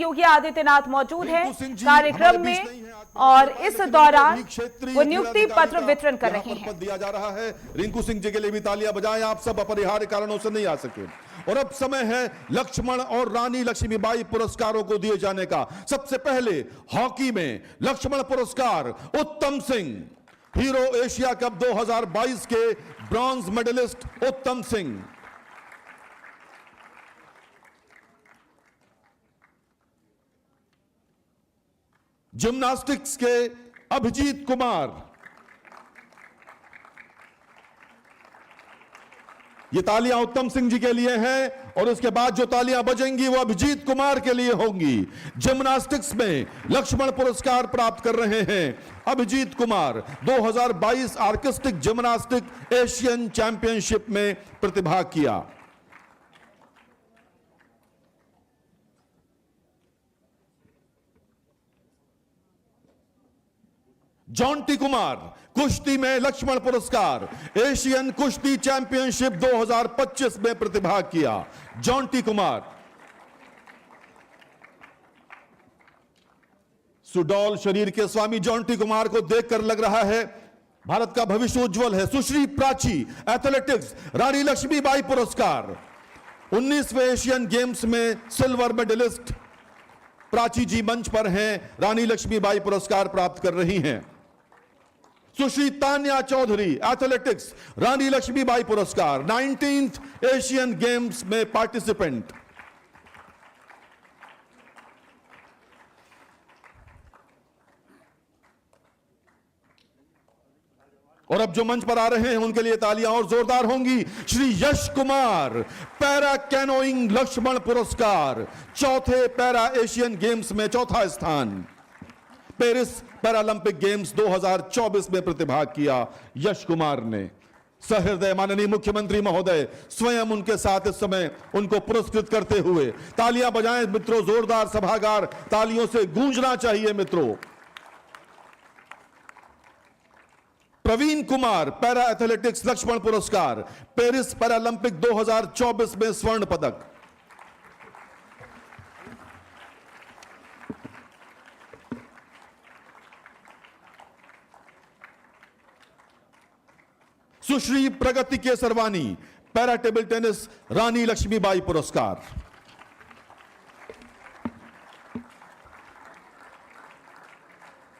योगी आदित्यनाथ मौजूद हैं कार्यक्रम में और इस दौरान वो नियुक्ति पत्र वितरण कर रहे हैं। दिया जा रहा है। रिंकू सिंह जी के लिए भी तालियां बजाएं। आप सब अपरिहार्य कारणों से नहीं आ सके और अब समय है लक्ष्मण और रानी लक्ष्मीबाई पुरस्कारों को दिए जाने का। सबसे पहले हॉकी में लक्ष्मण पुरस्कार उत्तम सिंह, हीरो एशिया कप 2022 के ब्रॉन्ज मेडलिस्ट उत्तम सिंह। जिम्नास्टिक्स के अभिजीत कुमार, ये तालियां उत्तम सिंह जी के लिए हैं और उसके बाद जो तालियां बजेंगी वो अभिजीत कुमार के लिए होंगी। जिम्नास्टिक्स में लक्ष्मण पुरस्कार प्राप्त कर रहे हैं Abhijeet Kumar, 2022 artistic gymnastic Asian championship में प्रतिभाग किया। जॉन्टी कुमार, कुश्ती में लक्ष्मण पुरस्कार, एशियन कुश्ती चैंपियनशिप 2025 में प्रतिभाग किया। जॉन्टी कुमार सुडौल शरीर के स्वामी जॉन्टी कुमार को देखकर लग रहा है भारत का भविष्य उज्जवल है। सुश्री प्राची, एथलेटिक्स रानी लक्ष्मीबाई पुरस्कार, 19वें एशियन गेम्स में सिल्वर मेडलिस्ट प्राची जी मंच पर हैं, रानी लक्ष्मीबाई पुरस्कार प्राप्त कर रही हैं। सुश्री तान्या चौधरी, एथलेटिक्स रानी लक्ष्मीबाई पुरस्कार, 19th एशियन गेम्स में पार्टिसिपेंट। और अब जो मंच पर आ रहे हैं उनके लिए तालियां और जोरदार होंगी। श्री यश कुमार, पैरा कैनोइंग लक्ष्मण पुरस्कार, चौथे पैरा एशियन गेम्स में चौथा स्थान, पेरिस पैरालंपिक गेम्स 2024 में प्रतिभाग किया यश कुमार ने। सहृदय माननीय मुख्यमंत्री महोदय स्वयं उनके साथ इस समय उनको पुरस्कृत करते हुए तालियां बजाएं मित्रों, जोरदार सभागार तालियों से गूंजना चाहिए मित्रों। प्रवीण कुमार, पैरा एथलेटिक्स लक्ष्मण पुरस्कार, पेरिस पैरालंपिक 2024 में स्वर्ण पदक। सुश्री प्रगति केसरवानी, पैरा टेबल टेनिस रानी लक्ष्मीबाई पुरस्कार।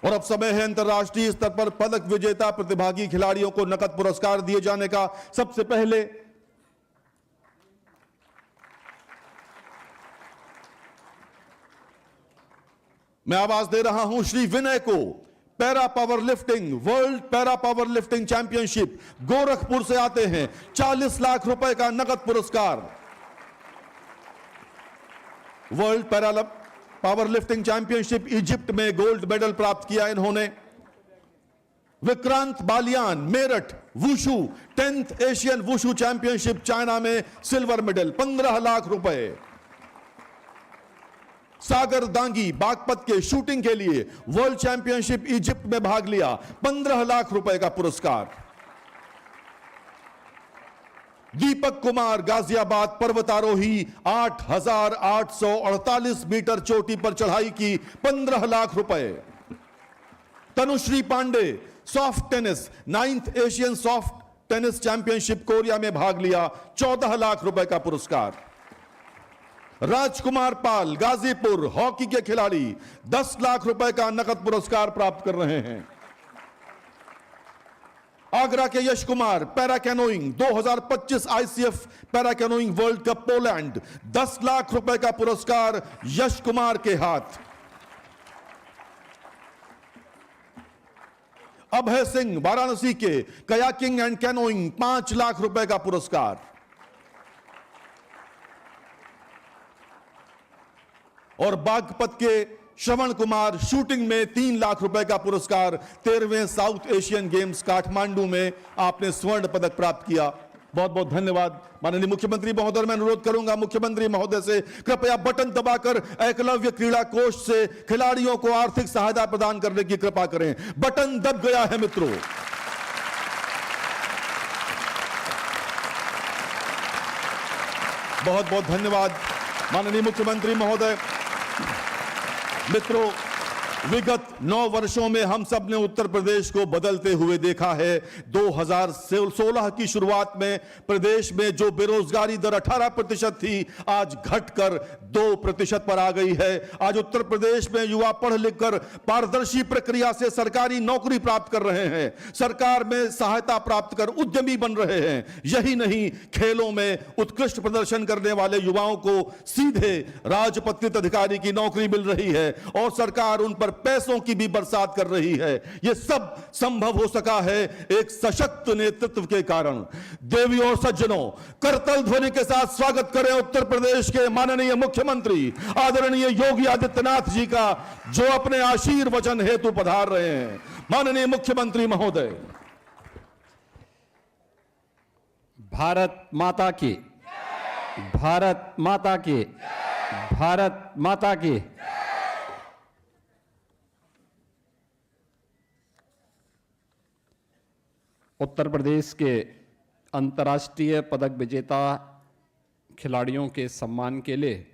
और अब समय है अंतर्राष्ट्रीय स्तर पर पदक विजेता प्रतिभागी खिलाड़ियों को नकद पुरस्कार दिए जाने का। सबसे पहले मैं आवाज दे रहा हूं श्री विनय को, para power lifting world para power lifting championship Gorakhpur से आते हैं, 40 लाख रुपए का नकद पुरस्कार। World para power lifting championship Egypt में गोल्ड मेडल प्राप्त किया इन्होंने। Vikrant Baliyan, Meerut wushu 10th Asian wushu championship China में सिल्वर मेडल, 15 लाख रुपए। सागर दांगी, बागपत के शूटिंग के लिए वर्ल्ड चैंपियनशिप इजिप्ट में भाग लिया, 15 लाख रुपए का पुरस्कार। दीपक कुमार, गाजियाबाद पर्वतारोही, 8,848 मीटर चोटी पर चढ़ाई की, 15 लाख रुपए। Tanushree Pandey, soft tennis 9th Asian soft tennis championship Korea में भाग लिया, 14 लाख रुपए का पुरस्कार। राजकुमार पाल, गाजीपुर हॉकी के खिलाड़ी, 10 लाख रुपए का नकद पुरस्कार प्राप्त कर रहे हैं। आगरा के Yash Kumar, para canoeing 2025 ICF para canoeing world cup Poland, 10 lakh रुपए का पुरस्कार यश कुमार के हाथ। अभय सिंह, वाराणसी के कयाकिंग एंड कैनोइंग, 5 लाख रुपए का पुरस्कार। और बागपत के श्रवण कुमार, शूटिंग में 3 लाख रुपए का पुरस्कार। 13वें साउथ एशियन गेम्स काठमांडू में आपने स्वर्ण पदक प्राप्त किया। बहुत बहुत धन्यवाद माननीय मुख्यमंत्री महोदय। मैं अनुरोध करूंगा मुख्यमंत्री महोदय से कृपया बटन दबाकर एकलव्य क्रीड़ा कोष से खिलाड़ियों को आर्थिक सहायता प्रदान करने की कृपा करें। बटन दब गया है मित्रों। बहुत बहुत धन्यवाद माननीय मुख्यमंत्री महोदय। मित्रों, विगत 9 वर्षों में हम सब ने उत्तर प्रदेश को बदलते हुए देखा है। 2016 की शुरुआत में प्रदेश में जो बेरोजगारी दर 18% थी, आज घटकर 2% पर आ गई है। आज उत्तर प्रदेश में युवा पढ़ लिखकर पारदर्शी प्रक्रिया से सरकारी नौकरी प्राप्त कर रहे हैं, सरकार में सहायता प्राप्त कर उद्यमी बन रहे हैं। यही नहीं, खेलों में उत्कृष्ट प्रदर्शन करने वाले युवाओं को सीधे राजपत्रित अधिकारी की नौकरी मिल रही है और सरकार उन पर पैसों की भी बरसात कर रही है। यह सब संभव हो सका है एक सशक्त नेतृत्व के कारण। देवी और सज्जनों, करतल ध्वनि के साथ स्वागत करें उत्तर प्रदेश के माननीय मुख्यमंत्री आदरणीय योगी आदित्यनाथ जी का, जो अपने आशीर्वचन हेतु पधार रहे हैं। माननीय मुख्यमंत्री महोदय। भारत माता की, भारत माता की, भारत माता की। उत्तर प्रदेश के अंतर्राष्ट्रीय पदक विजेता खिलाड़ियों के सम्मान के लिए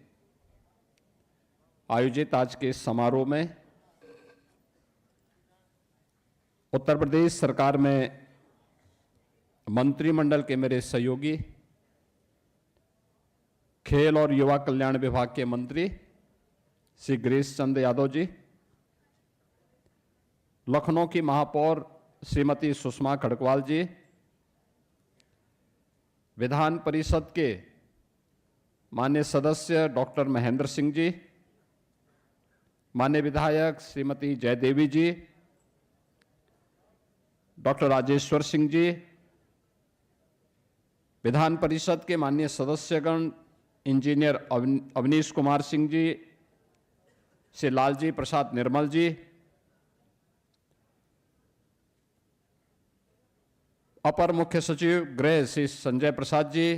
आयोजित आज के समारोह में उत्तर प्रदेश सरकार में मंत्रिमंडल के मेरे सहयोगी, खेल और युवा कल्याण विभाग के मंत्री श्री गिरीश चंद्र यादव जी, लखनऊ की महापौर श्रीमती सुषमा खड़गवाल जी, विधान परिषद के माननीय सदस्य डॉक्टर महेंद्र सिंह जी, माननीय विधायक श्रीमती जयदेवी जी, डॉक्टर राजेश्वर सिंह जी, विधान परिषद के माननीय सदस्यगण इंजीनियर अवनीश कुमार सिंह जी, श्री लालजी प्रसाद निर्मल जी, अपर मुख्य सचिव गृह श्री संजय प्रसाद जी,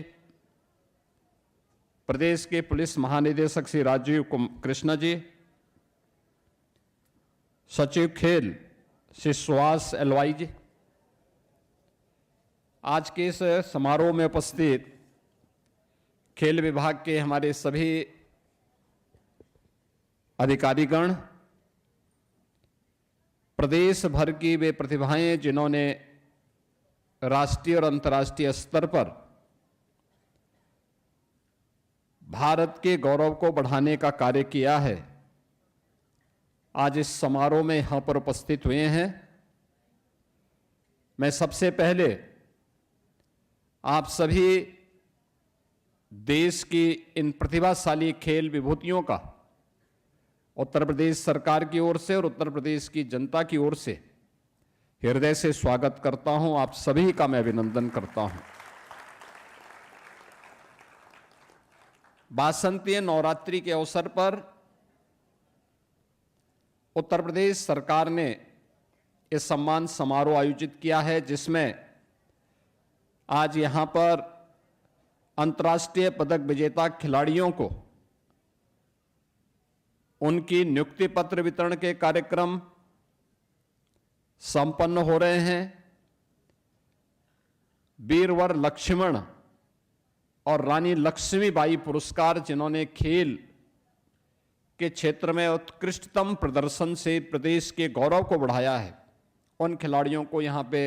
प्रदेश के पुलिस महानिदेशक श्री राजीव कृष्ण जी, सचिव खेल श्री सुहास एलवाई जी, आज के इस समारोह में उपस्थित खेल विभाग के हमारे सभी अधिकारीगण, प्रदेश भर की वे प्रतिभाएं जिन्होंने राष्ट्रीय और अंतर्राष्ट्रीय स्तर पर भारत के गौरव को बढ़ाने का कार्य किया है, आज इस समारोह में यहां पर उपस्थित हुए हैं। मैं सबसे पहले आप सभी देश की इन प्रतिभाशाली खेल विभूतियों का उत्तर प्रदेश सरकार की ओर से और उत्तर प्रदेश की जनता की ओर से हृदय से स्वागत करता हूं। आप सभी का मैं अभिनंदन करता हूं। वासंतीय नवरात्रि के अवसर पर उत्तर प्रदेश सरकार ने इस सम्मान समारोह आयोजित किया है, जिसमें आज यहां पर अंतर्राष्ट्रीय पदक विजेता खिलाड़ियों को उनकी नियुक्ति पत्र वितरण के कार्यक्रम संपन्न हो रहे हैं। वीरवर लक्ष्मण और रानी लक्ष्मीबाई पुरस्कार, जिन्होंने खेल के क्षेत्र में उत्कृष्टतम प्रदर्शन से प्रदेश के गौरव को बढ़ाया है, उन खिलाड़ियों को यहां पे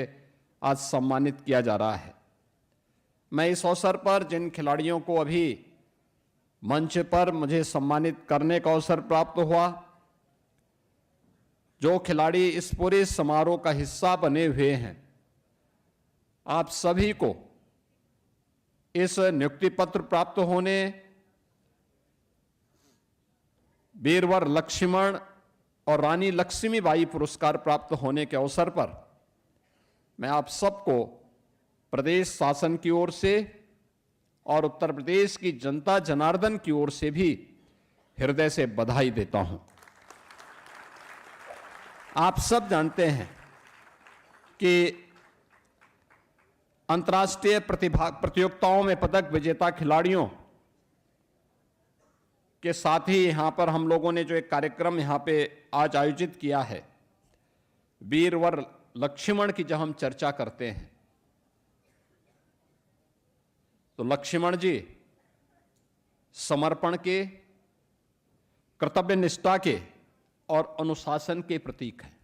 आज सम्मानित किया जा रहा है। मैं इस अवसर पर जिन खिलाड़ियों को अभी मंच पर मुझे सम्मानित करने का अवसर प्राप्त हुआ, जो खिलाड़ी इस पूरे समारोह का हिस्सा बने हुए हैं, आप सभी को इस नियुक्ति पत्र प्राप्त होने, वीरवर लक्ष्मण और रानी लक्ष्मीबाई पुरस्कार प्राप्त होने के अवसर पर मैं आप सबको प्रदेश शासन की ओर से और उत्तर प्रदेश की जनता जनार्दन की ओर से भी हृदय से बधाई देता हूं। आप सब जानते हैं कि अंतर्राष्ट्रीय प्रतियोगिताओं में पदक विजेता खिलाड़ियों के साथ ही यहां पर हम लोगों ने जो एक कार्यक्रम यहां पे आज आयोजित किया है, वीरवर लक्ष्मण की जब हम चर्चा करते हैं तो लक्ष्मण जी समर्पण के, कर्तव्य निष्ठा के और अनुशासन के प्रतीक हैं।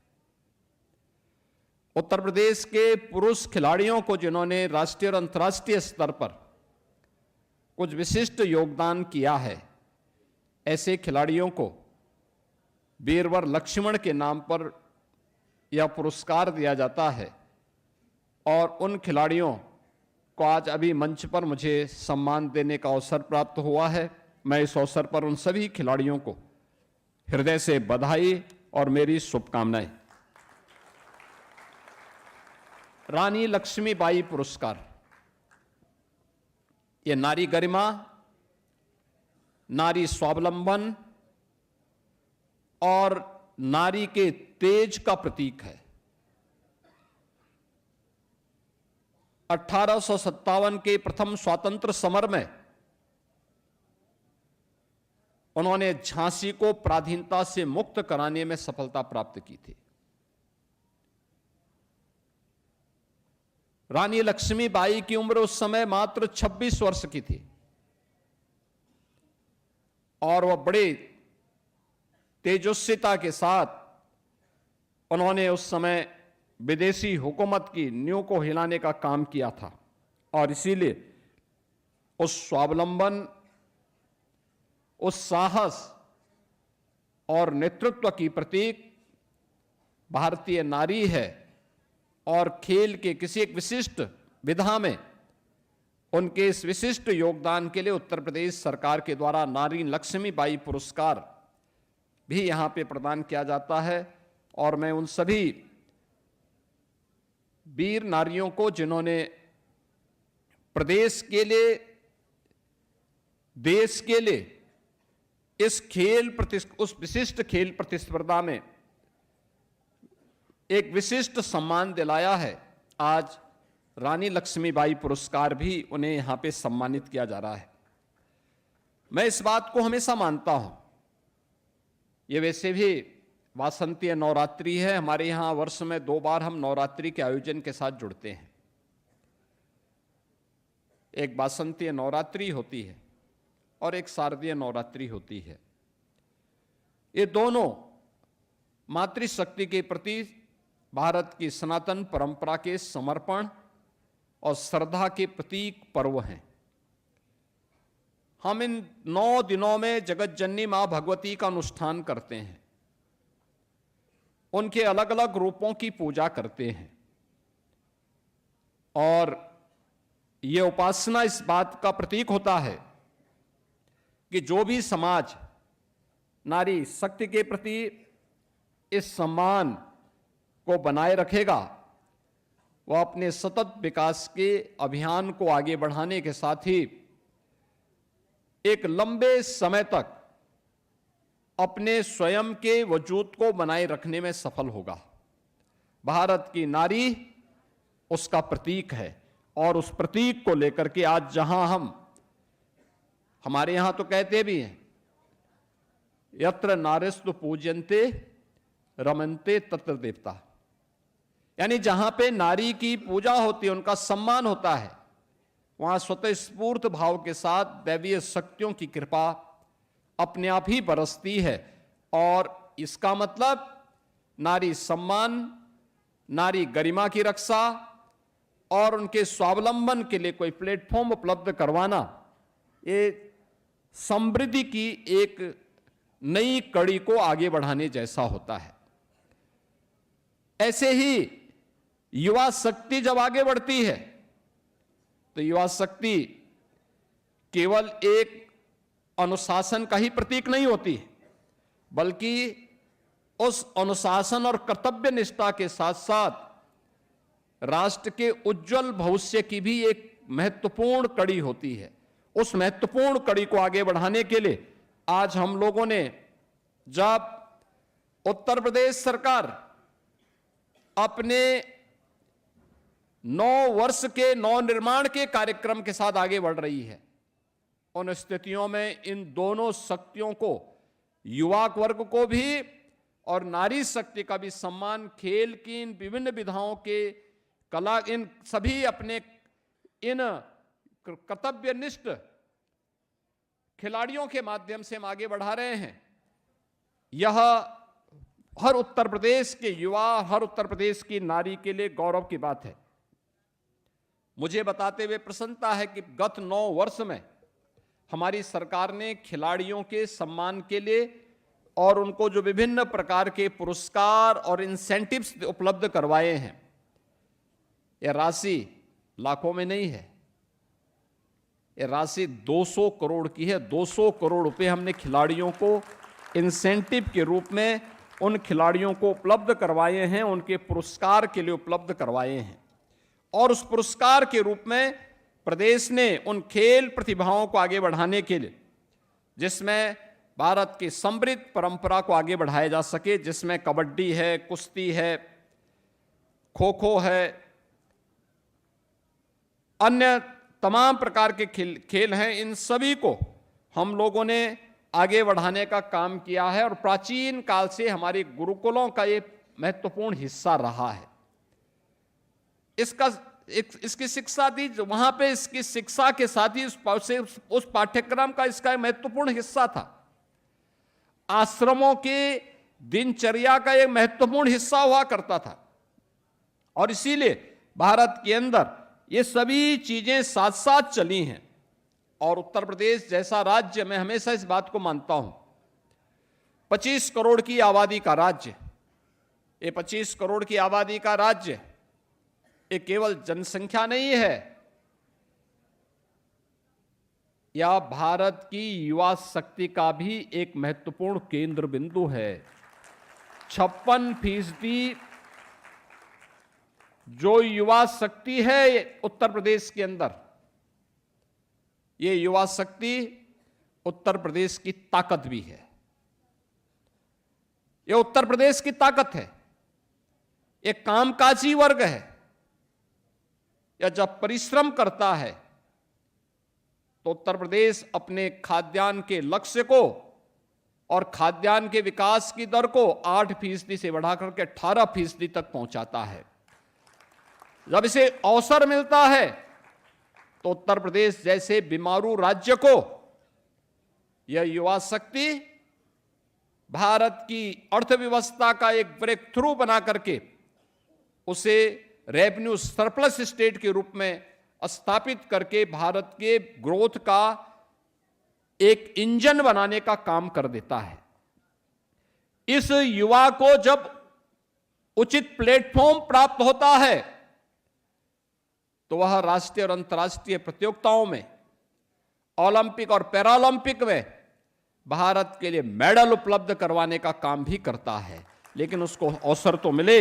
उत्तर प्रदेश के पुरुष खिलाड़ियों को, जिन्होंने राष्ट्रीय और अंतर्राष्ट्रीय स्तर पर कुछ विशिष्ट योगदान किया है, ऐसे खिलाड़ियों को वीरवर लक्ष्मण के नाम पर यह पुरस्कार दिया जाता है। और उन खिलाड़ियों को आज अभी मंच पर मुझे सम्मान देने का अवसर प्राप्त हुआ है। मैं इस अवसर पर उन सभी खिलाड़ियों को हृदय से बधाई और मेरी शुभकामनाएं। रानी लक्ष्मीबाई पुरस्कार, ये नारी गरिमा, नारी स्वावलंबन और नारी के तेज का प्रतीक है। 1857 के प्रथम स्वातंत्र समर में उन्होंने झांसी को पराधीनता से मुक्त कराने में सफलता प्राप्त की थी। रानी लक्ष्मीबाई की उम्र उस समय मात्र 26 वर्ष की थी और वह बड़े तेजस्विता के साथ उन्होंने उस समय विदेशी हुकूमत की नींव को हिलाने का काम किया था। और इसीलिए उस स्वावलंबन, उस साहस और नेतृत्व की प्रतीक भारतीय नारी है। और खेल के किसी एक विशिष्ट विधा में उनके इस विशिष्ट योगदान के लिए उत्तर प्रदेश सरकार के द्वारा नारी लक्ष्मीबाई पुरस्कार भी यहां पे प्रदान किया जाता है। और मैं उन सभी वीर नारियों को, जिन्होंने प्रदेश के लिए, देश के लिए उस विशिष्ट खेल प्रतिस्पर्धा में एक विशिष्ट सम्मान दिलाया है, आज रानी लक्ष्मीबाई पुरस्कार भी उन्हें यहां पे सम्मानित किया जा रहा है। मैं इस बात को हमेशा मानता हूं, ये वैसे भी वासंतीय नवरात्रि है, हमारे यहां वर्ष में 2 बार हम नवरात्रि के आयोजन के साथ जुड़ते हैं। एक वासंतीय नवरात्रि होती है और एक शारदीय नवरात्रि होती है। ये दोनों मातृशक्ति के प्रति भारत की सनातन परंपरा के समर्पण और श्रद्धा के प्रतीक पर्व हैं। हम इन 9 दिनों में जगत जननी मां भगवती का अनुष्ठान करते हैं, उनके अलग अलग रूपों की पूजा करते हैं। और यह उपासना इस बात का प्रतीक होता है कि जो भी समाज नारी शक्ति के प्रति इस सम्मान को बनाए रखेगा, वह अपने सतत विकास के अभियान को आगे बढ़ाने के साथ ही एक लंबे समय तक अपने स्वयं के वजूद को बनाए रखने में सफल होगा। भारत की नारी उसका प्रतीक है और उस प्रतीक को लेकर के आज जहां हमारे यहां तो कहते भी हैं, यत्र नारीस्तु पूज्यन्ते रमन्ते तत्र देवता, यानी जहां पे नारी की पूजा होती है, उनका सम्मान होता है, वहां स्वतः स्फूर्त भाव के साथ दैवीय शक्तियों की कृपा अपने आप ही बरसती है। और इसका मतलब नारी सम्मान, नारी गरिमा की रक्षा और उनके स्वावलंबन के लिए कोई प्लेटफॉर्म उपलब्ध करवाना, ये समृद्धि की एक नई कड़ी को आगे बढ़ाने जैसा होता है। ऐसे ही युवा शक्ति जब आगे बढ़ती है तो युवा शक्ति केवल एक अनुशासन का ही प्रतीक नहीं होती, बल्कि उस अनुशासन और कर्तव्य निष्ठा के साथ साथ राष्ट्र के उज्जवल भविष्य की भी एक महत्वपूर्ण कड़ी होती है। उस महत्वपूर्ण कड़ी को आगे बढ़ाने के लिए आज हम लोगों ने, जब उत्तर प्रदेश सरकार अपने 9 वर्ष के नवनिर्माण के कार्यक्रम के साथ आगे बढ़ रही है, उन स्थितियों में इन दोनों शक्तियों को, युवा वर्ग को भी और नारी शक्ति का भी सम्मान खेल की इन विभिन्न विधाओं के कला, इन सभी अपने इन कर्तव्यनिष्ठ खिलाड़ियों के माध्यम से हम आगे बढ़ा रहे हैं। यह हर उत्तर प्रदेश के युवा, हर उत्तर प्रदेश की नारी के लिए गौरव की बात है। मुझे बताते हुए प्रसन्नता है कि गत 9 वर्ष में हमारी सरकार ने खिलाड़ियों के सम्मान के लिए और उनको जो विभिन्न प्रकार के पुरस्कार और इंसेंटिव्स उपलब्ध करवाए हैं, यह राशि लाखों में नहीं है, यह राशि 200 करोड़ की है। 200 करोड़ रुपए हमने खिलाड़ियों को इंसेंटिव के रूप में उन खिलाड़ियों को उपलब्ध करवाए हैं, उनके पुरस्कार के लिए उपलब्ध करवाए हैं। और उस पुरस्कार के रूप में प्रदेश ने उन खेल प्रतिभाओं को आगे बढ़ाने के लिए, जिसमें भारत की समृद्ध परंपरा को आगे बढ़ाया जा सके, जिसमें कबड्डी है, कुश्ती है, खो खो है, अन्य तमाम प्रकार के खेल हैं, इन सभी को हम लोगों ने आगे बढ़ाने का काम किया है। और प्राचीन काल से हमारे गुरुकुलों का ये महत्वपूर्ण हिस्सा रहा है। इसकी शिक्षा दी वहां पे, इसकी शिक्षा के साथ ही उस पाठ्यक्रम का इसका एक महत्वपूर्ण हिस्सा था। आश्रमों के दिनचर्या का एक महत्वपूर्ण हिस्सा हुआ करता था। और इसीलिए भारत के अंदर ये सभी चीजें साथ साथ चली हैं। और उत्तर प्रदेश जैसा राज्य, मैं हमेशा इस बात को मानता हूं, 25 करोड़ की आबादी का राज्य, ये 25 करोड़ की आबादी का राज्य ये केवल जनसंख्या नहीं है, यह भारत की युवा शक्ति का भी एक महत्वपूर्ण केंद्र बिंदु है। 56% जो युवा शक्ति है उत्तर प्रदेश के अंदर, ये युवा शक्ति उत्तर प्रदेश की ताकत भी है। ये उत्तर प्रदेश की ताकत है। ये कामकाजी वर्ग है। या जब परिश्रम करता है तो उत्तर प्रदेश अपने खाद्यान्न के लक्ष्य को और खाद्यान्न के विकास की दर को 8% से बढ़ाकर के 18% तक पहुंचाता है। जब इसे अवसर मिलता है तो उत्तर प्रदेश जैसे बीमारू राज्य को यह युवा शक्ति भारत की अर्थव्यवस्था का एक ब्रेक थ्रू बना करके उसे रेवेन्यू सरप्लस स्टेट के रूप में स्थापित करके भारत के ग्रोथ का एक इंजन बनाने का काम कर देता है। इस युवा को जब उचित प्लेटफॉर्म प्राप्त होता है तो वह राष्ट्रीय और अंतर्राष्ट्रीय प्रतियोगिताओं में, ओलंपिक और पैरालंपिक में भारत के लिए मेडल उपलब्ध करवाने का काम भी करता है। लेकिन उसको अवसर तो मिले,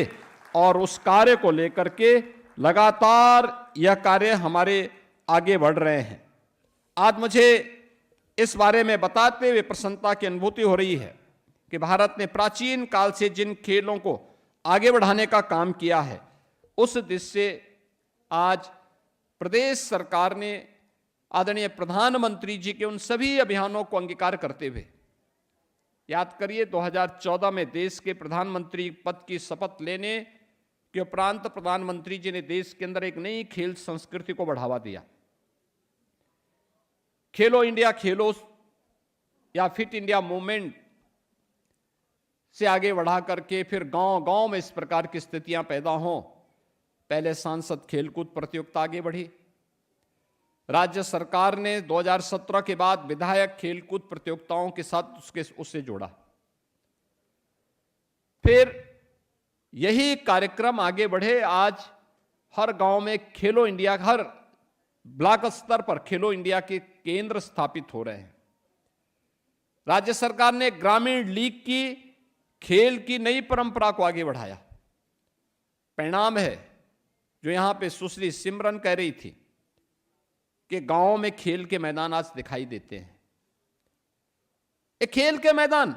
और उस कार्य को लेकर के लगातार यह कार्य हमारे आगे बढ़ रहे हैं। आज मुझे इस बारे में बताते हुए प्रसन्नता की अनुभूति हो रही है कि भारत ने प्राचीन काल से जिन खेलों को आगे बढ़ाने का काम किया है, उस दिशा से आज प्रदेश सरकार ने आदरणीय प्रधानमंत्री जी के उन सभी अभियानों को अंगीकार करते हुए, याद करिए 2014 में देश के प्रधानमंत्री पद की शपथ लेने के उपरांत प्रधानमंत्री जी ने देश के अंदर एक नई खेल संस्कृति को बढ़ावा दिया। खेलो इंडिया खेलो या फिट इंडिया मूवमेंट से आगे बढ़ा करके फिर गांव-गांव में इस प्रकार की स्थितियां पैदा हों। पहले सांसद खेलकूद प्रतियोगिता आगे बढ़ी। राज्य सरकार ने 2017 के बाद विधायक खेलकूद प्रतियोगिताओं के साथ उससे जोड़ा। फिर यही कार्यक्रम आगे बढ़े। आज हर गांव में खेलो इंडिया, हर ब्लॉक स्तर पर खेलो इंडिया के केंद्र स्थापित हो रहे हैं। राज्य सरकार ने ग्रामीण लीग की खेल की नई परंपरा को आगे बढ़ाया। परिणाम है जो यहां पे सुश्री सिमरन कह रही थी कि गांवों में खेल के मैदान आज दिखाई देते हैं। ये खेल के मैदान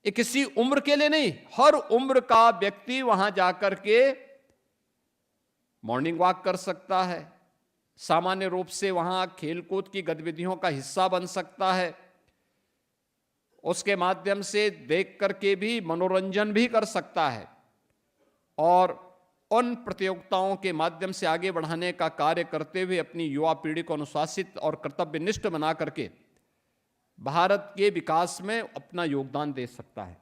ये किसी उम्र के लिए नहीं, हर उम्र का व्यक्ति वहां जाकर के मॉर्निंग वॉक कर सकता है, सामान्य रूप से वहां खेलकूद की गतिविधियों का हिस्सा बन सकता है, उसके माध्यम से देख करके भी मनोरंजन भी कर सकता है और उन प्रतियोगिताओं के माध्यम से आगे बढ़ाने का कार्य करते हुए अपनी युवा पीढ़ी को अनुशासित और कर्तव्यनिष्ठ बना करके भारत के विकास में अपना योगदान दे सकता है।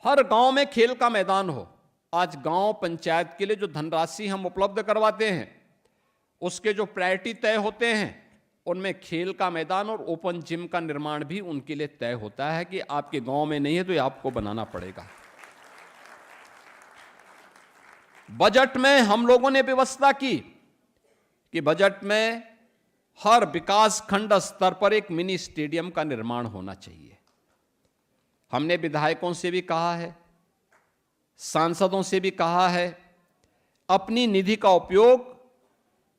हर गांव में खेल का मैदान हो। आज गांव पंचायत के लिए जो धनराशि हम उपलब्ध करवाते हैं, उसके जो प्रायोरिटी तय होते हैं, उनमें खेल का मैदान और ओपन जिम का निर्माण भी उनके लिए तय होता है कि आपके गांव में नहीं है तो ये आपको बनाना पड़ेगा। बजट में हम लोगों ने व्यवस्था की कि बजट में हर विकास खंड स्तर पर एक मिनी स्टेडियम का निर्माण होना चाहिए। हमने विधायकों से भी कहा है, सांसदों से भी कहा है, अपनी निधि का उपयोग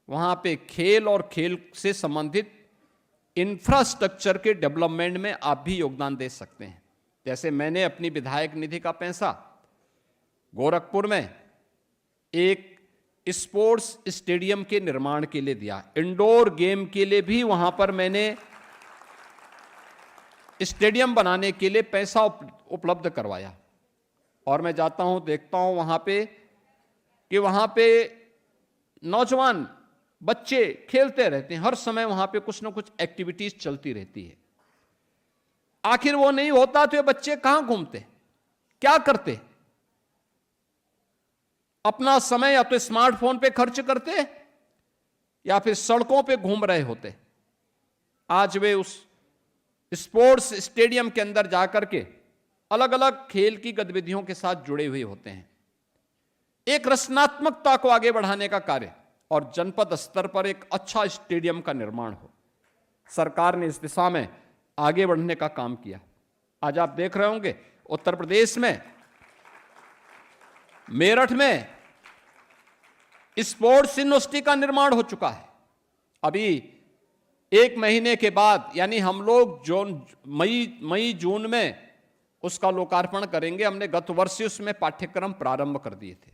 वहां पे खेल और खेल से संबंधित इंफ्रास्ट्रक्चर के डेवलपमेंट में आप भी योगदान दे सकते हैं। जैसे मैंने अपनी विधायक निधि का पैसा गोरखपुर में एक स्पोर्ट्स स्टेडियम के निर्माण के लिए दिया, इंडोर गेम के लिए भी वहां पर मैंने स्टेडियम बनाने के लिए पैसा उपलब्ध करवाया। और मैं जाता हूं, देखता हूं वहां पे कि वहां पे नौजवान बच्चे खेलते रहते हैं, हर समय वहां पे कुछ ना कुछ एक्टिविटीज चलती रहती है। आखिर वो नहीं होता तो ये बच्चे कहां घूमते, क्या करते? अपना समय या तो स्मार्टफोन पे खर्च करते या फिर सड़कों पे घूम रहे होते। आज वे उस स्पोर्ट्स स्टेडियम के अंदर जाकर के अलग अलग खेल की गतिविधियों के साथ जुड़े हुए होते हैं। एक रचनात्मकता को आगे बढ़ाने का कार्य और जनपद स्तर पर एक अच्छा स्टेडियम का निर्माण हो, सरकार ने इस दिशा में आगे बढ़ने का काम किया। आज आप देख रहे होंगे उत्तर प्रदेश में मेरठ में स्पोर्ट्स यूनिवर्सिटी का निर्माण हो चुका है। अभी 1 महीने के बाद, यानी हम लोग मई जून में उसका लोकार्पण करेंगे। हमने गत वर्ष उसमें पाठ्यक्रम प्रारंभ कर दिए थे।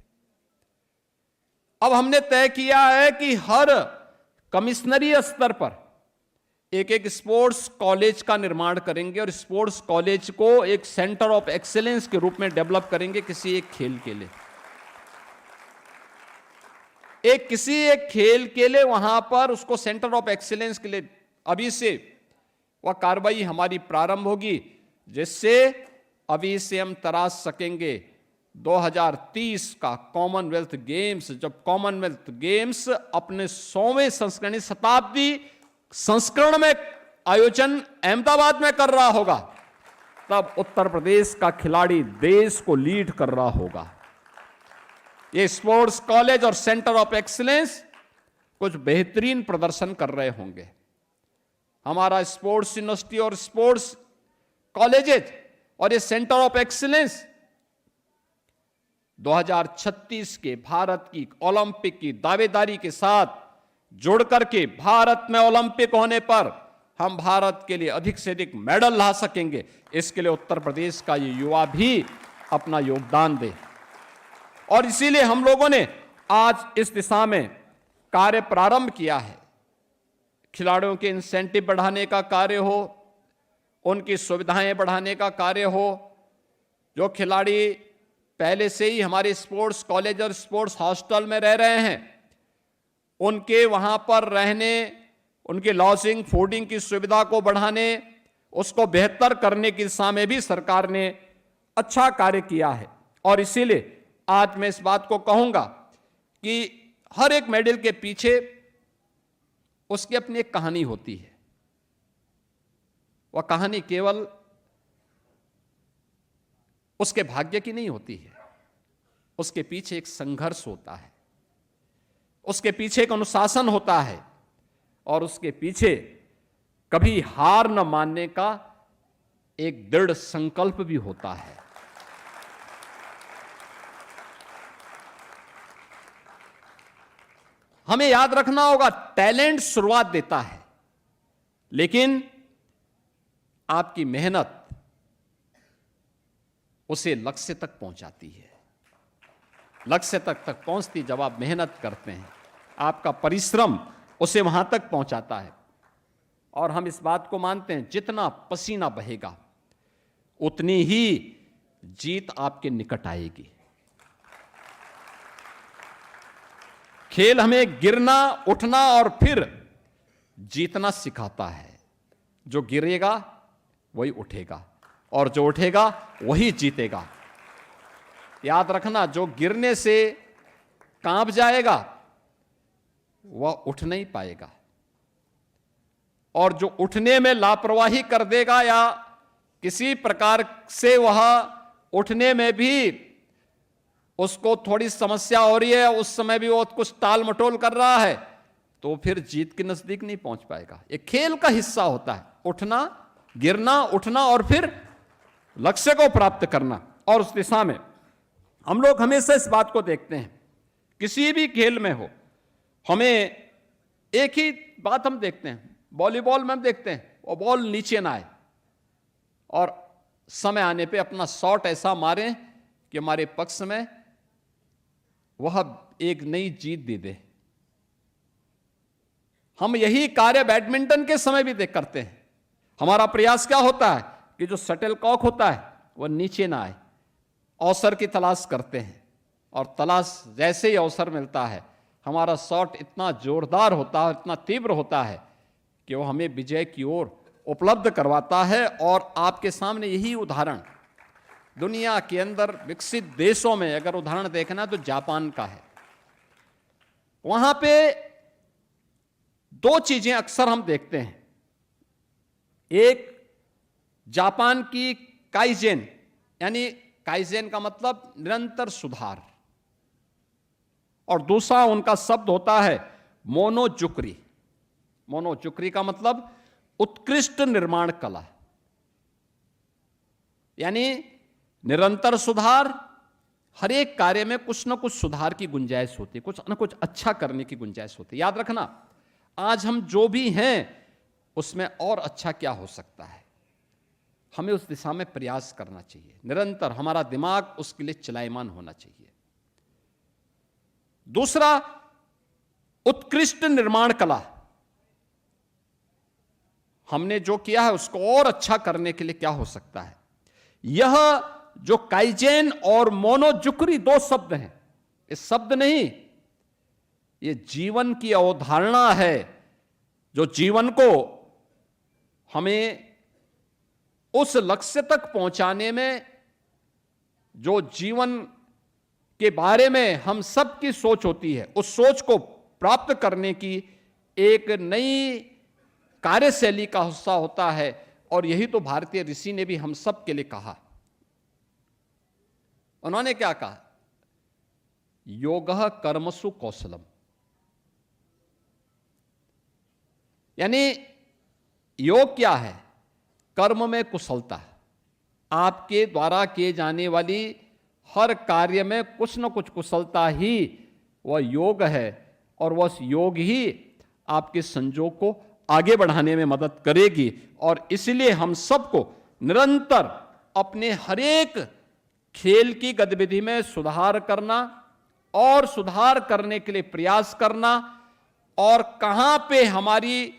अब हमने तय किया है कि हर कमिश्नरी स्तर पर एक स्पोर्ट्स कॉलेज का निर्माण करेंगे और स्पोर्ट्स कॉलेज को एक सेंटर ऑफ एक्सीलेंस के रूप में डेवलप करेंगे किसी एक खेल के लिए। किसी एक खेल के लिए वहां पर उसको सेंटर ऑफ एक्सीलेंस के लिए अभी से वह कार्रवाई हमारी प्रारंभ होगी, जिससे अभी से हम तराश सकेंगे 2030 का कॉमनवेल्थ गेम्स। जब कॉमनवेल्थ गेम्स अपने 100वें संस्करण, शताब्दी संस्करण में आयोजन अहमदाबाद में कर रहा होगा, तब उत्तर प्रदेश का खिलाड़ी देश को लीड कर रहा होगा। ये स्पोर्ट्स कॉलेज और सेंटर ऑफ एक्सीलेंस कुछ बेहतरीन प्रदर्शन कर रहे होंगे। हमारा स्पोर्ट्स यूनिवर्सिटी और स्पोर्ट्स कॉलेजेस और ये सेंटर ऑफ एक्सीलेंस 2036 के भारत की ओलंपिक की दावेदारी के साथ जुड़ करके भारत में ओलंपिक होने पर हम भारत के लिए अधिक से अधिक मेडल ला सकेंगे। इसके लिए उत्तर प्रदेश का ये युवा भी अपना योगदान दे। और इसीलिए हम लोगों ने आज इस दिशा में कार्य प्रारंभ किया है। खिलाड़ियों के इंसेंटिव बढ़ाने का कार्य हो, उनकी सुविधाएं बढ़ाने का कार्य हो। जो खिलाड़ी पहले से ही हमारे स्पोर्ट्स कॉलेज और स्पोर्ट्स हॉस्टल में रह रहे हैं, उनके वहां पर रहने, उनके लॉजिंग फूडिंग की सुविधा को बढ़ाने, उसको बेहतर करने की दिशा में भी सरकार ने अच्छा कार्य किया है। और इसीलिए आज मैं इस बात को कहूंगा कि हर एक मेडल के पीछे उसकी अपनी एक कहानी होती है। वह कहानी केवल उसके भाग्य की नहीं होती है, उसके पीछे एक संघर्ष होता है, उसके पीछे एक अनुशासन होता है और उसके पीछे कभी हार न मानने का एक दृढ़ संकल्प भी होता है। हमें याद रखना होगा, टैलेंट शुरुआत देता है, लेकिन आपकी मेहनत उसे लक्ष्य तक पहुंचाती है। लक्ष्य तक पहुंचती जब आप मेहनत करते हैं, आपका परिश्रम उसे वहां तक पहुंचाता है। और हम इस बात को मानते हैं, जितना पसीना बहेगा उतनी ही जीत आपके निकट आएगी। खेल हमें गिरना, उठना और फिर जीतना सिखाता है। जो गिरेगा वही उठेगा और जो उठेगा वही जीतेगा। याद रखना, जो गिरने से कांप जाएगा वह उठ नहीं पाएगा, और जो उठने में लापरवाही कर देगा या किसी प्रकार से वह उठने में भी उसको थोड़ी समस्या हो रही है, उस समय भी वो कुछ टाल मटोल कर रहा है, तो फिर जीत के नजदीक नहीं पहुंच पाएगा। ये खेल का हिस्सा होता है, उठना, गिरना, उठना और फिर लक्ष्य को प्राप्त करना। और उस दिशा में हम लोग हमेशा इस बात को देखते हैं, किसी भी खेल में हो, हमें एक ही बात हम देखते हैं। वॉलीबॉल में हम देखते हैं वो बॉल नीचे ना आए और समय आने पे अपना शॉट ऐसा मारें कि हमारे पक्ष में वह एक नई जीत दे दे। हम यही कार्य बैडमिंटन के समय भी देख करते हैं। हमारा प्रयास क्या होता है कि जो शटलकॉक होता है वह नीचे ना आए, अवसर की तलाश करते हैं, और तलाश जैसे ही अवसर मिलता है हमारा शॉट इतना जोरदार होता है, इतना तीव्र होता है कि वह हमें विजय की ओर उपलब्ध करवाता है। और आपके सामने यही उदाहरण दुनिया के अंदर विकसित देशों में अगर उदाहरण देखना तो जापान का है। वहां पे दो चीजें अक्सर हम देखते हैं, एक जापान की काइजेन, यानी काइजेन का मतलब निरंतर सुधार, और दूसरा उनका शब्द होता है मोनोजुक्री। मोनोजुक्री का मतलब उत्कृष्ट निर्माण कला, यानी निरंतर सुधार। हर एक कार्य में कुछ ना कुछ सुधार की गुंजाइश होती है, कुछ ना कुछ अच्छा करने की गुंजाइश होती है। याद रखना, आज हम जो भी हैं उसमें और अच्छा क्या हो सकता है, हमें उस दिशा में प्रयास करना चाहिए। निरंतर हमारा दिमाग उसके लिए चलायमान होना चाहिए। दूसरा, उत्कृष्ट निर्माण कला। हमने जो किया है उसको और अच्छा करने के लिए क्या हो सकता है। यह जो काइजेन और मोनोजुक्री दो शब्द हैं, ये शब्द नहीं, ये जीवन की अवधारणा है, जो जीवन को हमें उस लक्ष्य तक पहुंचाने में, जो जीवन के बारे में हम सब की सोच होती है, उस सोच को प्राप्त करने की एक नई कार्यशैली का हिस्सा होता है। और यही तो भारतीय ऋषि ने भी हम सब के लिए कहा। उन्होंने क्या कहा, योगः कर्मसु कौशलम, यानी योग क्या है, कर्म में कुशलता। आपके द्वारा किए जाने वाली हर कार्य में कुछ न कुछ कुशलता ही वह योग है, और वह योग ही आपके संजोग को आगे बढ़ाने में मदद करेगी। और इसलिए हम सबको निरंतर अपने हर एक खेल की गतिविधि में सुधार करना और सुधार करने के लिए प्रयास करना, और कहां पे हमारी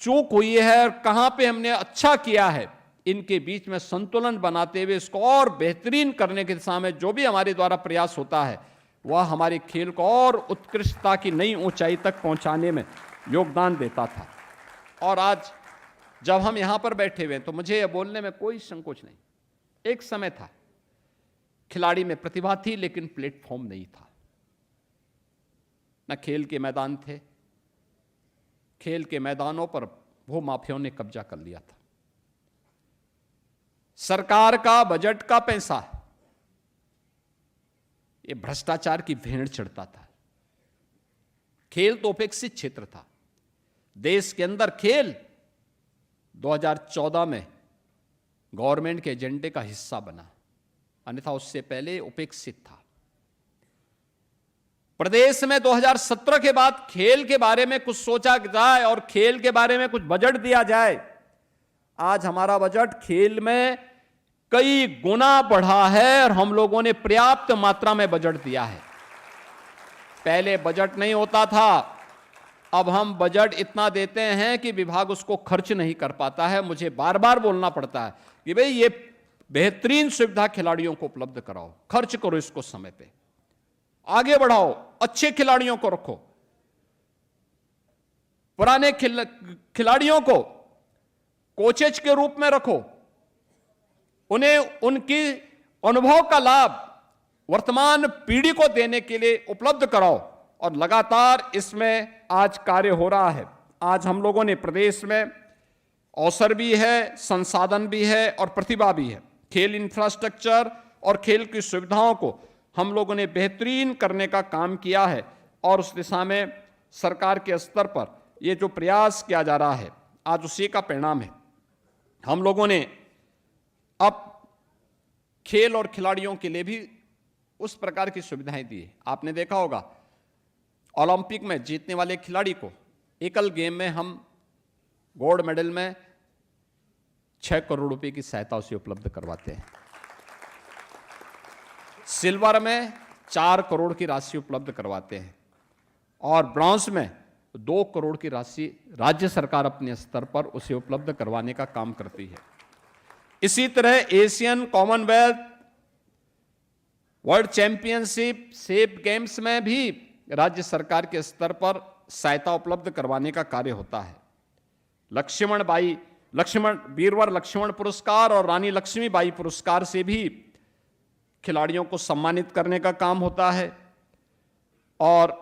चूक हुई है और कहां पे हमने अच्छा किया है, इनके बीच में संतुलन बनाते हुए इसको और बेहतरीन करने की दिशा में जो भी हमारे द्वारा प्रयास होता है, वह हमारे खेल को और उत्कृष्टता की नई ऊंचाई तक पहुंचाने में योगदान देता था। और आज जब हम यहां पर बैठे हुए हैं तो मुझे यह बोलने में कोई संकोच नहीं। एक समय था, खिलाड़ी में प्रतिभा थी लेकिन प्लेटफॉर्म नहीं था, न खेल के मैदान थे। खेल के मैदानों पर भूमाफियों ने कब्जा कर लिया था। सरकार का बजट का पैसा ये भ्रष्टाचार की भेड़ चढ़ता था। खेल तो उपेक्षित क्षेत्र था। देश के अंदर खेल 2014 में गवर्नमेंट के एजेंडे का हिस्सा बना, अन्यथा उससे पहले उपेक्षित था। प्रदेश में 2017 के बाद खेल के बारे में कुछ सोचा जाए और खेल के बारे में कुछ बजट दिया जाए। आज हमारा बजट खेल में कई गुना बढ़ा है और हम लोगों ने पर्याप्त मात्रा में बजट दिया है। पहले बजट नहीं होता था, अब हम बजट इतना देते हैं कि विभाग उसको खर्च नहीं कर पाता है। मुझे बार बार बोलना पड़ता है कि भाई ये बेहतरीन सुविधा खिलाड़ियों को उपलब्ध कराओ, खर्च करो इसको समय पे, आगे बढ़ाओ, अच्छे खिलाड़ियों को रखो, पुराने खिलाड़ियों को कोचेज के रूप में रखो, उन्हें उनकी अनुभव का लाभ वर्तमान पीढ़ी को देने के लिए उपलब्ध कराओ। और लगातार इसमें आज कार्य हो रहा है। आज हम लोगों ने प्रदेश में अवसर भी है, संसाधन भी है और प्रतिभा भी है। खेल इंफ्रास्ट्रक्चर और खेल की सुविधाओं को हम लोगों ने बेहतरीन करने का काम किया है और उस दिशा में सरकार के स्तर पर ये जो प्रयास किया जा रहा है, आज उसी का परिणाम है। हम लोगों ने अब खेल और खिलाड़ियों के लिए भी उस प्रकार की सुविधाएं दी है। आपने देखा होगा, ओलंपिक में जीतने वाले खिलाड़ी को एकल गेम में हम गोल्ड मेडल में 6 करोड़ रुपए की सहायता उसे उपलब्ध करवाते हैं। सिल्वर में 4 करोड़ की राशि उपलब्ध करवाते हैं और ब्रॉन्ज में 2 करोड़ की राशि राज्य सरकार अपने स्तर पर उसे उपलब्ध करवाने का काम करती है। इसी तरह Asian, Commonwealth, world championship, safe games में भी राज्य सरकार के स्तर पर सहायता उपलब्ध करवाने का कार्य होता है। वीरवर लक्ष्मण पुरस्कार और रानी लक्ष्मीबाई पुरस्कार से भी खिलाड़ियों को सम्मानित करने का काम होता है और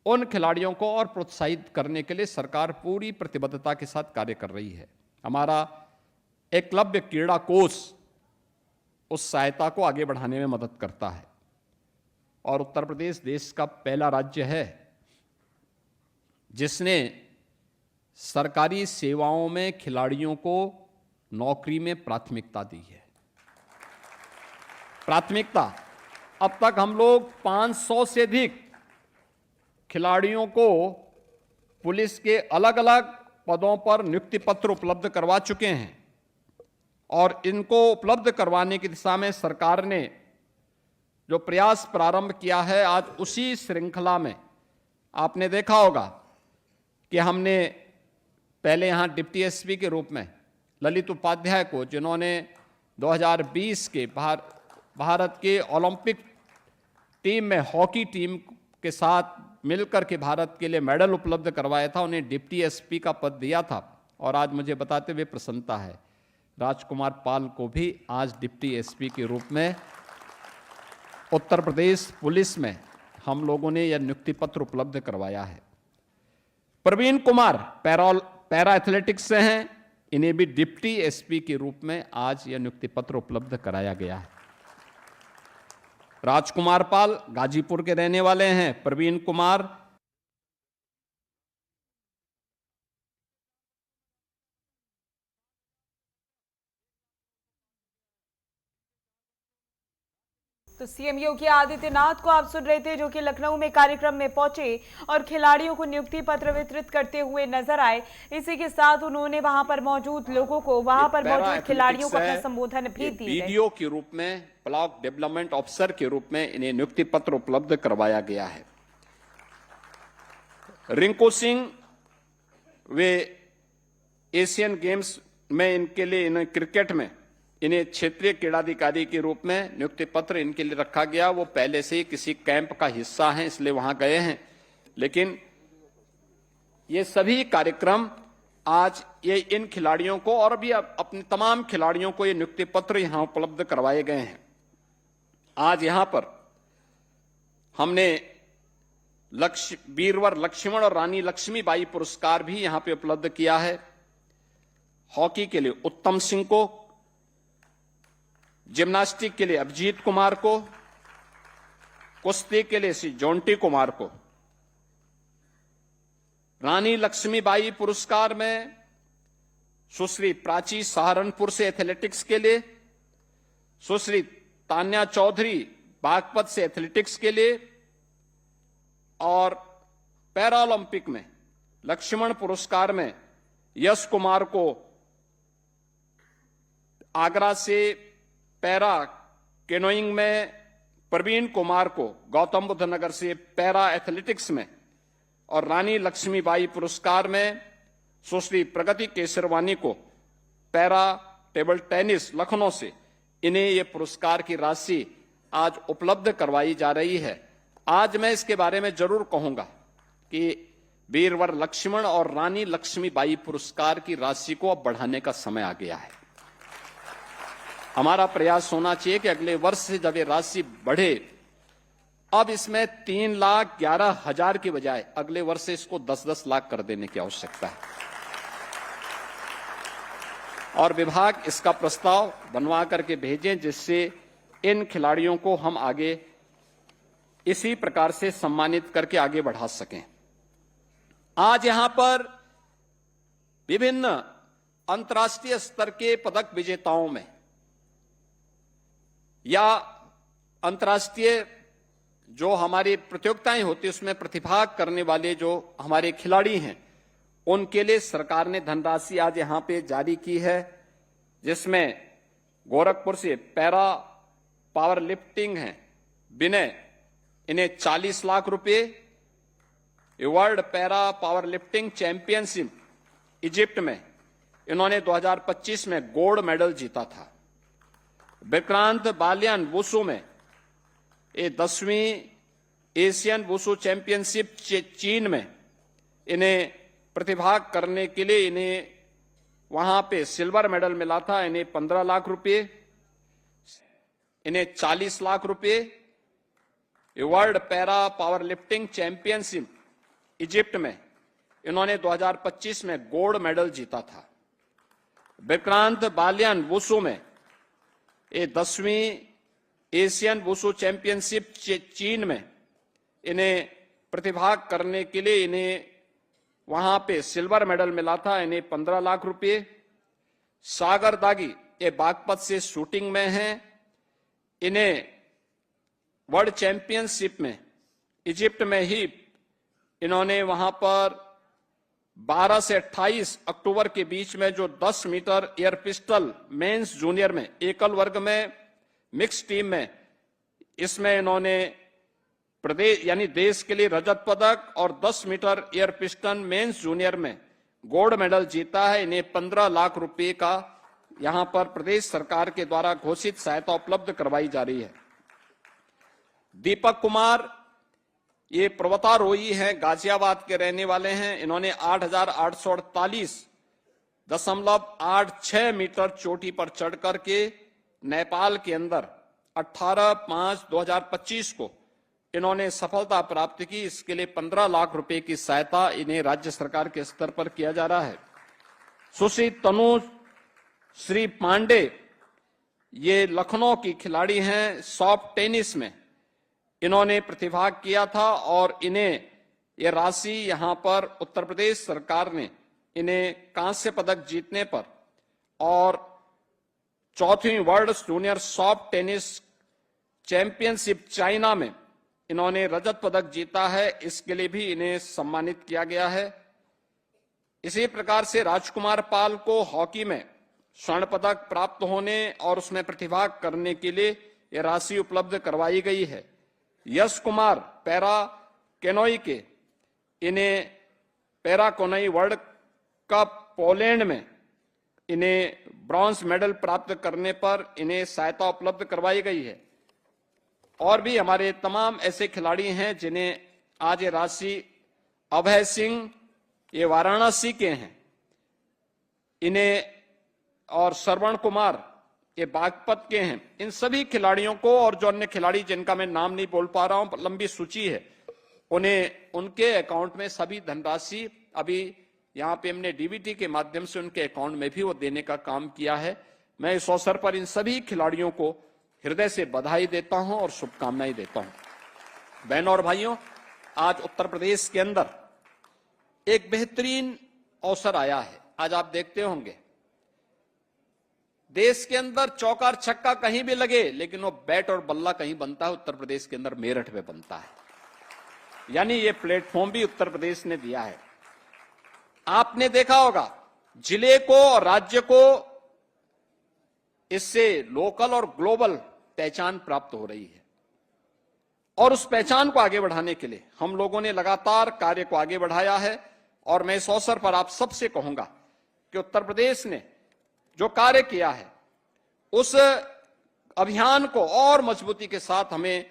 उन खिलाड़ियों को और प्रोत्साहित करने के लिए सरकार पूरी प्रतिबद्धता के साथ कार्य कर रही है। हमारा एकलव्य क्रीड़ा कोष उस सहायता को आगे बढ़ाने में मदद करता है और उत्तर प्रदेश देश का पहला राज्य है जिसने सरकारी सेवाओं में खिलाड़ियों को नौकरी में प्राथमिकता दी है। प्राथमिकता, अब तक हम लोग 500 से अधिक खिलाड़ियों को पुलिस के अलग अलग पदों पर नियुक्ति पत्र उपलब्ध करवा चुके हैं और इनको उपलब्ध करवाने की दिशा में सरकार ने जो प्रयास प्रारंभ किया है, आज उसी श्रृंखला में आपने देखा होगा कि हमने पहले यहां डिप्टी एसपी के रूप में ललित उपाध्याय को, जिन्होंने 2020 के भारत के ओलंपिक टीम में हॉकी टीम के साथ मिलकर के भारत के लिए मेडल उपलब्ध करवाया था, उन्हें डिप्टी एसपी का पद दिया था और आज मुझे बताते हुए प्रसन्नता है, राजकुमार पाल को भी आज डिप्टी एसपी के रूप में उत्तर प्रदेश पुलिस में हम लोगों ने यह नियुक्ति पत्र उपलब्ध करवाया है। प्रवीण कुमार पैरा एथलेटिक्स से हैं, इन्हें भी डिप्टी एसपी के रूप में आज यह नियुक्ति पत्र उपलब्ध कराया गया है। राजकुमार पाल गाजीपुर के रहने वाले हैं, प्रवीण कुमार तो सीएम योगी आदित्यनाथ को आप सुन रहे थे, जो कि लखनऊ में कार्यक्रम में पहुंचे और खिलाड़ियों को नियुक्ति पत्र वितरित करते हुए नजर आए। इसी के साथ उन्होंने वहां पर मौजूद लोगों को, वहां पर मौजूद खिलाड़ियों को अपना संबोधन भी दिया। वीडियो के रूप में, ब्लॉक डेवलपमेंट ऑफिसर के रूप में इन्हें नियुक्ति पत्र उपलब्ध करवाया गया है। रिंकू सिंह, वे एशियन गेम्स में इनके लिए, इन्हें क्रिकेट में इन्हें क्षेत्रीय क्रीड़ाधिकारी के रूप में नियुक्ति पत्र इनके लिए रखा गया। वो पहले से ही किसी कैंप का हिस्सा हैं, इसलिए वहां गए हैं, लेकिन ये सभी कार्यक्रम आज ये इन खिलाड़ियों को और भी अपने तमाम खिलाड़ियों को ये नियुक्ति पत्र यहां उपलब्ध करवाए गए हैं। आज यहां पर हमने वीरवर लक्ष्मण और रानी लक्ष्मीबाई पुरस्कार भी यहां पे उपलब्ध किया है। हॉकी के लिए उत्तम सिंह को, जिम्नास्टिक के लिए अभिजीत कुमार को, कुश्ती के लिए श्री जोंटी कुमार को। रानी लक्ष्मीबाई पुरस्कार में सुश्री प्राची सहारनपुर से एथलेटिक्स के लिए, सुश्री तान्या चौधरी बागपत से एथलेटिक्स के लिए और पैरालंपिक में लक्ष्मण पुरस्कार में यश कुमार को आगरा से, पैरा कैनोइंग में प्रवीण कुमार को गौतम बुद्ध नगर से पैरा एथलेटिक्स में और रानी लक्ष्मीबाई पुरस्कार में सुश्री प्रगति केसरवानी को पैरा टेबल टेनिस लखनऊ से, इन्हें ये पुरस्कार की राशि आज उपलब्ध करवाई जा रही है। आज मैं इसके बारे में जरूर कहूंगा कि वीरवर लक्ष्मण और रानी लक्ष्मीबाई पुरस्कार की राशि को अब बढ़ाने का समय आ गया है। हमारा प्रयास होना चाहिए कि अगले वर्ष से जब ये राशि बढ़े, अब इसमें 3,11,000 की बजाय अगले वर्ष से इसको 10-10 लाख कर देने की आवश्यकता है। और विभाग इसका प्रस्ताव बनवा करके भेजें, जिससे इन खिलाड़ियों को हम आगे इसी प्रकार से सम्मानित करके आगे बढ़ा सकें। आज यहां पर विभिन्न अंतर्राष्ट्रीय स्तर के पदक विजेताओं में या अंतर्राष्ट्रीय जो हमारी प्रतियोगिताएं होती है उसमें प्रतिभाग करने वाले जो हमारे खिलाड़ी हैं, उनके लिए सरकार ने धनराशि आज यहां पे जारी की है, जिसमें गोरखपुर से पैरा पावर लिफ्टिंग है विनय, इन्हें 40 लाख रुपए, world para power lifting championship Egypt में इन्होंने 2025 में गोल्ड मेडल जीता था। विक्रांत बालियान वुसु में ये 10वीं एशियन वुसु चैंपियनशिप चीन में इन्हें प्रतिभाग करने के लिए इन्हें वहां पे सिल्वर मेडल मिला था, इन्हें 15 लाख रुपए, इन्हें 40 लाख रुपए। World para power lifting championship Egypt में इन्होंने 2025 में गोल्ड मेडल जीता था। विक्रांत बालियान वुसु में ये 10वीं एशियन वुसु चैंपियनशिप चीन में इन्हें प्रतिभाग करने के लिए इन्हें वहां पे सिल्वर मेडल मिला था, इन्हें 15 लाख रुपए। सागर दागी ये बागपत से शूटिंग में हैं, इन्हें वर्ल्ड चैंपियनशिप में इजिप्ट में ही इन्होंने वहां पर 12 से 28 अक्टूबर के बीच में जो 10 metre air pistol men's junior में एकल वर्ग में मिक्स टीम में इसमें इन्होंने प्रदेश यानी देश के लिए रजत पदक और 10 metre air pistol men's junior में गोल्ड मेडल जीता है। इन्हें 15 लाख रुपए का यहां पर प्रदेश सरकार के द्वारा घोषित सहायता उपलब्ध करवाई जा रही है। दीपक कुमार ये पर्वतारोही हैं, गाजियाबाद के रहने वाले हैं, इन्होंने 8,848.86 मीटर चोटी पर चढ़ करके नेपाल के अंदर 18/5/2025 को इन्होंने सफलता प्राप्त की। इसके लिए 15 लाख रुपए की सहायता इन्हें राज्य सरकार के स्तर पर किया जा रहा है। सुश्री तनु श्री पांडे ये लखनऊ की खिलाड़ी हैं, सॉफ्ट टेनिस में इन्होंने प्रतिभाग किया था और इन्हें ये राशि यहां पर उत्तर प्रदेश सरकार ने इन्हें कांस्य पदक जीतने पर और 4वीं world junior soft tennis championship China में इन्होंने रजत पदक जीता है, इसके लिए भी इन्हें सम्मानित किया गया है। इसी प्रकार से राजकुमार पाल को हॉकी में स्वर्ण पदक प्राप्त होने और उसमें प्रतिभाग करने के लिए यह राशि उपलब्ध करवाई गई है। यश कुमार पैरा केनोई के इन्हें पैरा केनोई वर्ल्ड कप पोलैंड में इन्हें ब्रॉन्ज मेडल प्राप्त करने पर इन्हें सहायता उपलब्ध करवाई गई है। और भी हमारे तमाम ऐसे खिलाड़ी हैं जिन्हें आज ये राशि, अभय सिंह ये वाराणसी के हैं, इन्हें और श्रवण कुमार ये बागपत के हैं। इन सभी खिलाड़ियों को और जो अन्य खिलाड़ी जिनका मैं नाम नहीं बोल पा रहा हूं, लंबी सूची है, उन्हें उनके अकाउंट में सभी धनराशि अभी यहां पे हमने डीबीटी के माध्यम से उनके अकाउंट में भी वो देने का काम किया है। मैं इस अवसर पर इन सभी खिलाड़ियों को हृदय से बधाई देता हूं और शुभकामनाएं देता हूं। बहनों और भाइयों, आज उत्तर प्रदेश के अंदर एक बेहतरीन अवसर आया है। आज आप देखते होंगे देश के अंदर चौका और छक्का कहीं भी लगे, लेकिन वो बैट और बल्ला कहीं बनता है, उत्तर प्रदेश के अंदर मेरठ में बनता है। यानी ये प्लेटफॉर्म भी उत्तर प्रदेश ने दिया है। आपने देखा होगा जिले को और राज्य को इससे लोकल और ग्लोबल पहचान प्राप्त हो रही है और उस पहचान को आगे बढ़ाने के लिए हम लोगों ने लगातार कार्य को आगे बढ़ाया है। और मैं इस अवसर पर आप सबसे कहूंगा कि उत्तर प्रदेश ने जो कार्य किया है उस अभियान को और मजबूती के साथ हमें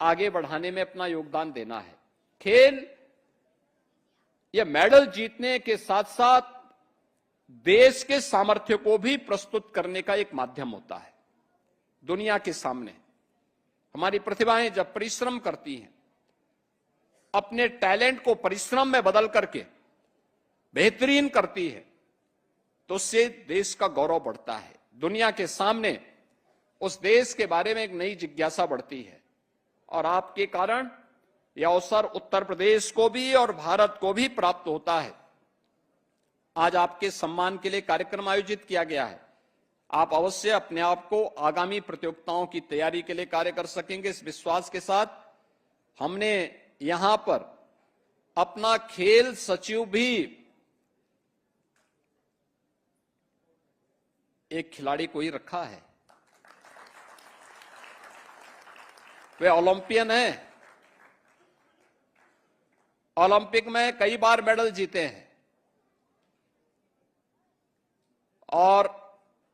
आगे बढ़ाने में अपना योगदान देना है। खेल ये मेडल जीतने के साथ साथ देश के सामर्थ्य को भी प्रस्तुत करने का एक माध्यम होता है। दुनिया के सामने। हमारी प्रतिभाएं जब परिश्रम करती हैं, अपने टैलेंट को परिश्रम में बदल करके बेहतरीन करती है, तो उससे देश का गौरव बढ़ता है। दुनिया के सामने उस देश के बारे में एक नई जिज्ञासा बढ़ती है, और आपके कारण यह अवसर उत्तर प्रदेश को भी और भारत को भी प्राप्त होता है। आज आपके सम्मान के लिए कार्यक्रम आयोजित किया गया है। आप अवश्य अपने आप को आगामी प्रतियोगिताओं की तैयारी के लिए कार्य कर सकेंगे, इस विश्वास के साथ हमने यहां पर अपना खेल सचिव भी एक खिलाड़ी को ही रखा है। वे ओलंपियन हैं, ओलंपिक में कई बार मेडल जीते हैं, और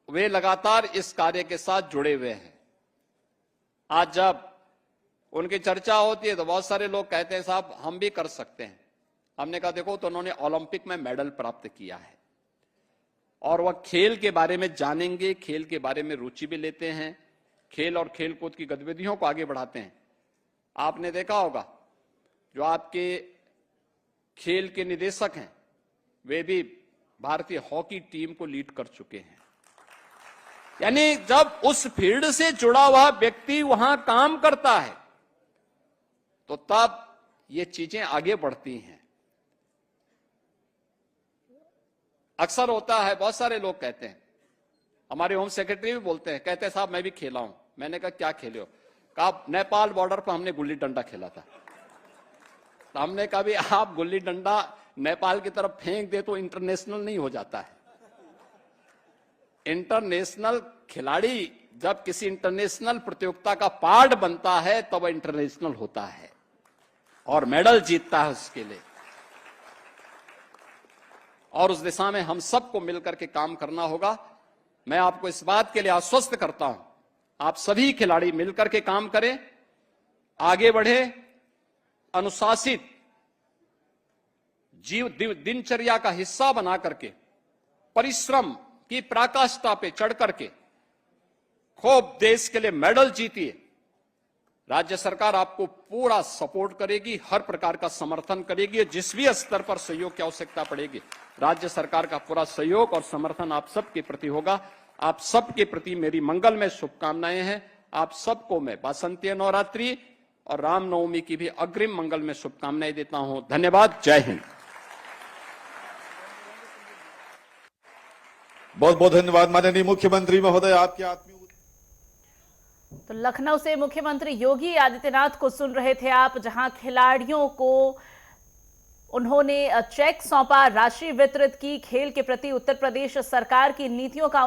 वे लगातार इस कार्य के साथ जुड़े हुए हैं। आज जब उनकी चर्चा होती है तो बहुत सारे लोग कहते हैं साहब हम भी कर सकते हैं। हमने कहा देखो, तो उन्होंने ओलंपिक में मेडल प्राप्त किया है, और वह खेल के बारे में जानेंगे, खेल के बारे में रुचि भी लेते हैं, खेल और खेलकूद की गतिविधियों को आगे बढ़ाते हैं। आपने देखा होगा जो आपके खेल के निदेशक हैं, वे भी भारतीय हॉकी टीम को लीड कर चुके हैं। यानी जब उस फील्ड से जुड़ा हुआ व्यक्ति वहां काम करता है तो तब ये चीजें आगे बढ़ती हैं। अक्सर होता है, बहुत सारे लोग कहते हैं, हमारे होम सेक्रेटरी भी बोलते हैं, कहते हैं साहब मैं भी खेला हूं। मैंने कहा क्या खेले हो? कहा नेपाल बॉर्डर पर हमने गुल्ली डंडा खेला था। तो हमने कहा भी आप गुल्ली डंडा नेपाल की तरफ फेंक दे तो इंटरनेशनल नहीं हो जाता है। इंटरनेशनल खिलाड़ी जब किसी इंटरनेशनल प्रतियोगिता का पार्ट बनता है तब इंटरनेशनल होता है और मेडल जीतता है उसके लिए। और उस दिशा में हम सबको मिलकर के काम करना होगा। मैं आपको इस बात के लिए आश्वस्त करता हूं, आप सभी खिलाड़ी मिलकर के काम करें, आगे बढ़े, अनुशासित दिनचर्या का हिस्सा बना करके परिश्रम की पराकाष्ठा पे चढ़ करके खूब देश के लिए मेडल जीतिए। राज्य सरकार आपको पूरा सपोर्ट करेगी, हर प्रकार का समर्थन करेगी। जिस भी स्तर पर सहयोग की आवश्यकता पड़ेगी, राज्य सरकार का पूरा सहयोग और समर्थन आप सबके प्रति होगा। आप सबके प्रति मेरी मंगलमय शुभकामनाएं हैं। आप सबको मैं बसंती नवरात्रि और रामनवमी की भी अग्रिम मंगलमय शुभकामनाएं देता हूं। धन्यवाद। जय हिंद। बहुत बहुत धन्यवाद माननीय मुख्यमंत्री महोदय, आपके आत्मीय। तो लखनऊ से मुख्यमंत्री योगी आदित्यनाथ को सुन रहे थे आप, जहां खिलाड़ियों को उन्होंने चेक सौंपा, राशि वितरित की, खेल के प्रति उत्तर प्रदेश सरकार की नीतियों का